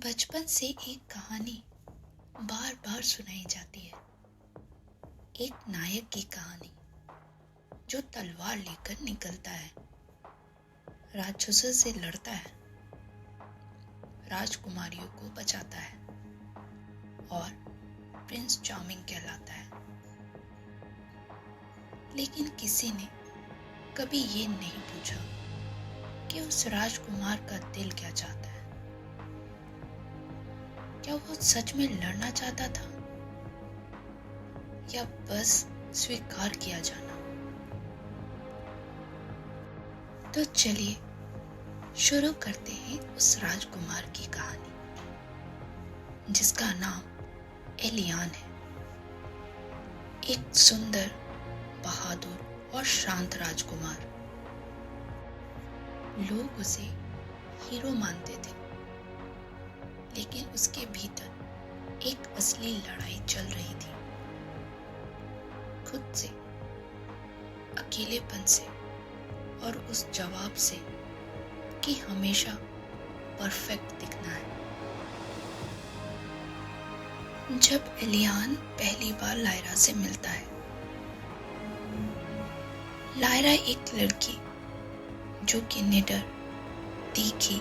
बचपन से एक कहानी बार बार सुनाई जाती है। एक नायक की कहानी जो तलवार लेकर निकलता है, राक्षसों से लड़ता है, राजकुमारियों को बचाता है और प्रिंस चार्मिंग कहलाता है। लेकिन किसी ने कभी ये नहीं पूछा कि उस राजकुमार का दिल क्या चाहता है। क्या वो सच में लड़ना चाहता था या बस स्वीकार किया जाना। तो चलिए शुरू करते हैं उस राजकुमार की कहानी जिसका नाम एलियान है। एक सुंदर, बहादुर और शांत राजकुमार। लोग उसे हीरो मानते थे, लेकिन उसके भीतर एक असली लड़ाई चल रही थी। खुद से, अकेलेपन से और उस जवाब से कि हमेशा परफेक्ट दिखना है। जब एलियान पहली बार लायरा से मिलता है, लायरा एक लड़की जो कि निडर, तीखी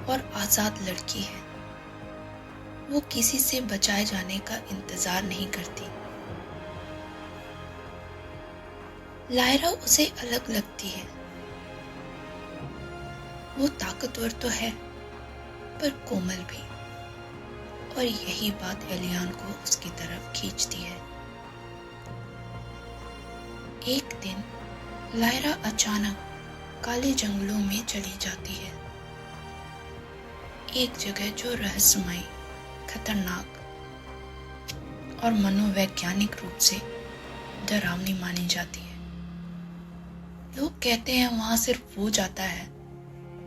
और आजाद लड़की है। वो किसी से बचाए जाने का इंतजार नहीं करती। लायरा उसे अलग लगती है। वो ताकतवर तो है, पर कोमल भी, और यही बात एलियान को उसकी तरफ खींचती है। एक दिन लायरा अचानक काले जंगलों में चली जाती है। एक जगह जो रहस्यमयी, खतरनाक और मनोवैज्ञानिक रूप से डरावनी मानी जाती है। लोग कहते हैं वहां सिर्फ वो जाता है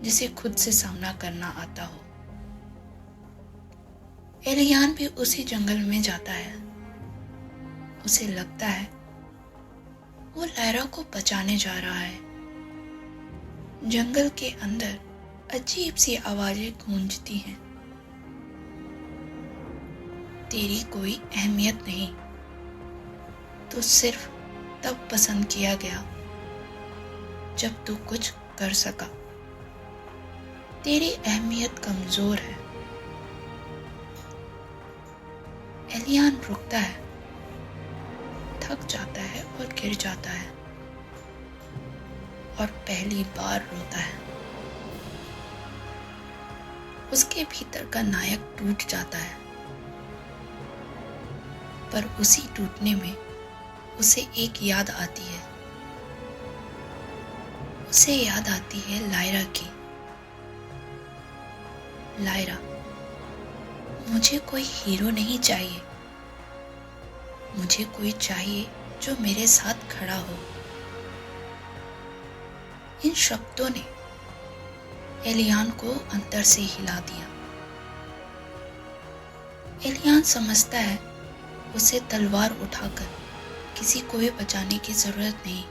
जिसे खुद से सामना करना आता हो। एलियान भी उसी जंगल में जाता है। उसे लगता है वो लायरा को बचाने जा रहा है। जंगल के अंदर अजीब सी आवाजें गूंजती हैं। तेरी कोई अहमियत नहीं, तो सिर्फ तब पसंद किया गया जब तू कुछ कर सका। तेरी अहमियत कमजोर है। एलियान रुकता है, थक जाता है और गिर जाता है और पहली बार रोता है। उसके भीतर का नायक टूट जाता है, पर उसी टूटने में उसे एक याद आती है। उसे याद आती है लायरा की। लायरा, मुझे कोई हीरो नहीं चाहिए। मुझे कोई चाहिए जो मेरे साथ खड़ा हो। इन शब्दों ने एलियान को अंदर से हिला दिया। एलियान समझता है उसे तलवार उठाकर किसी को भी बचाने की जरूरत नहीं।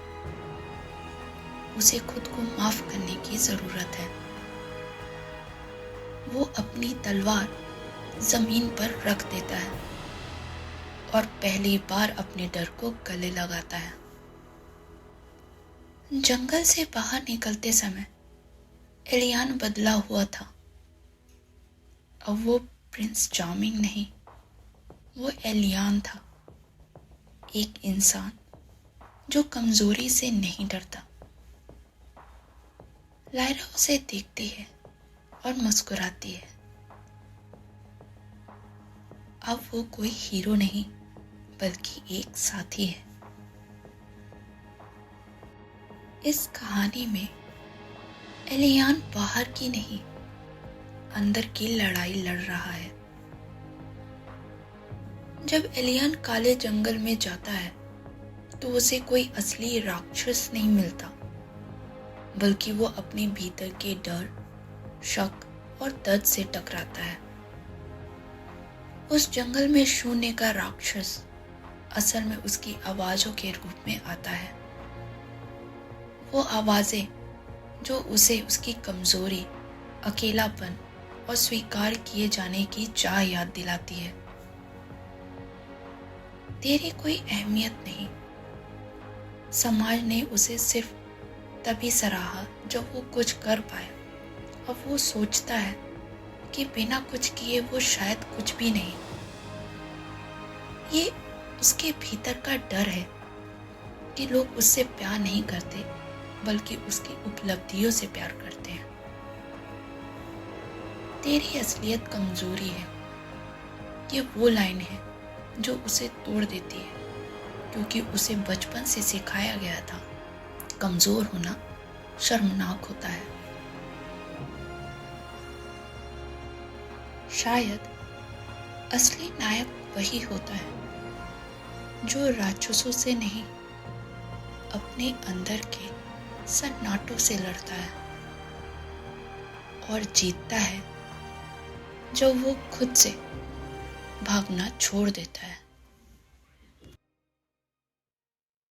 उसे खुद को माफ करने की जरूरत है। वो अपनी तलवार जमीन पर रख देता है और पहली बार अपने डर को गले लगाता है। जंगल से बाहर निकलते समय एलियान बदला हुआ था। अब वो प्रिंस चार्मिंग नहीं, वो एलियान था। एक इंसान जो कमजोरी से नहीं डरता। लायरा उसे देखती है और मुस्कुराती है। अब वो कोई हीरो नहीं, बल्कि एक साथी है। इस कहानी में एलियान बाहर की नहीं, अंदर की लड़ाई लड़ रहा है। जब एलियान काले जंगल में जाता है तो उसे कोई असली राक्षस नहीं मिलता, बल्कि वो अपने भीतर के डर, शक और दर्द से टकराता है। उस जंगल में शून्य का राक्षस असल में उसकी आवाजों के रूप में आता है। वो आवाजें जो उसे उसकी कमजोरी, अकेलापन और स्वीकार किए जाने की चाह याद दिलाती है। तेरी कोई अहमियत नहीं। समाज ने उसे सिर्फ तभी सराहा जब वो कुछ कर पाया। अब वो सोचता है कि बिना कुछ किए वो शायद कुछ भी नहीं। ये उसके भीतर का डर है कि लोग उससे प्यार नहीं करते बल्कि उसकी उपलब्धियों से प्यार करते हैं। तेरी असलियत कमजोरी है। ये वो लाइन है जो उसे तोड़ देती है, क्योंकि उसे बचपन से सिखाया गया था कमजोर होना शर्मनाक होता है। शायद असली नायक वही होता है जो राक्षसों से नहीं, अपने अंदर के सन्नाटों से लड़ता है और जीतता है जब वो खुद से भागना छोड़ देता है।